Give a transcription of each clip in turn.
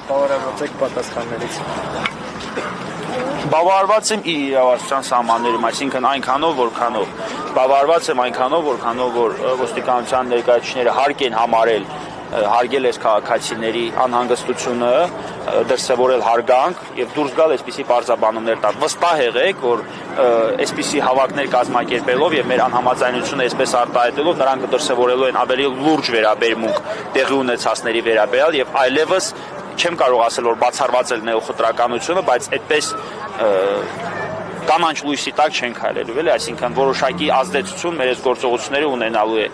Բավարարված եք պատասխաններից։ Բավարարված եմ իր իրավասության սահմաններում, այսինքն այնքանով, որքանով բավարարված եմ այնքանով, որքանով որ ոստիկանության ներկայացուցիչները հարկ են համարել հարգել այս քաղաքացիների անհանգստությունը, դրսևորել հարգանք եւ դուրս գալ այսպիսի պարզաբանումներ տալ։ Վստահ եղեք, որ այսպիսի հավաքներ կազմակերպելով եւ մեր անհամաձայնությունը այսպես արտահայտելով նրանք կդրսևորելու են ավելի լուրջ վերաբերմունք տեղի ունեցածների վերաբերյալ եւ այլևս չեմ կարող ասել, որ բացառված է նեոխտրականությունը, բայց այդպես կանանչ լույսի տակ չեն քայլելու, էլի, այսինքն որոշակի ազդեցություն մեր այս գործողությունները ունենալու է։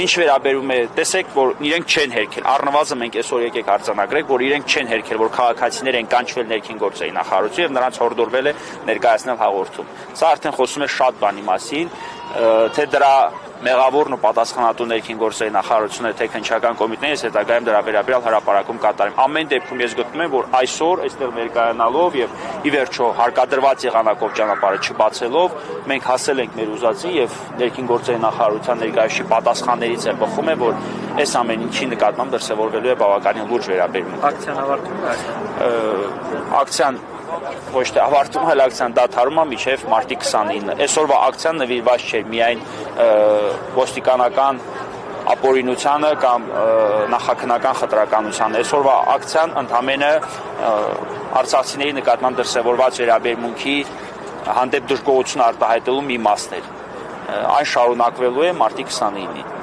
Ինչ վերաբերում է, տեսեք, որ իրենք չեն հերքել, առնվազն մենք այսօր եկեք արձանագրենք, որ իրենք չեն հերքել, որ քաղաքացիներ են կանչվել ներքին գործերի նախարարություն եւ նրանց հորդորվել է ներկայացնել հաղորդում։ Սա արդեն խոսում է շատ բանի մասին, թե դրա մեղավորն ու պատասխանատու ներքին գործերի նախարարությունը, թե քննչական կոմիտեին, ես հետագայում դրա վերաբերյալ հրապարակում կատարեմ։ Ամեն դեպքում ես գտնում եմ, որ այսօր այստեղ ներկայանալով եւ ի վերջո հարկադրված եղանակով ճանապարհը չբացելով, մենք հասել ենք մեր ուզածին եւ ներքին գործերի նախարարության ներկայացուցիչի պատասխաններից է բխում է, որ այս ամեն ինչի նկատմամբ դրսևորվելու է բավականին լուրջ վերաբերմունք։ Ակցիան ավարտվում է։ Ակցիան ոչ թե ավարտում, այլ ակցիան դադարում է մինչև մարտի 29-ը։ Այսօրվա ակցիան նվիրված չէ միայն ոստիկանական ապօրինությանը կամ նախաքննական խտրականությանը։ Այսօրվա ակցիան ընդամենը արցախցիների նկատմամբ դրսևորված վերաբերմունքի հանդեպ դժգոհություն արտահայտելու մի մասն էր։ Այն շարունակվելու է մարտի 29-ին։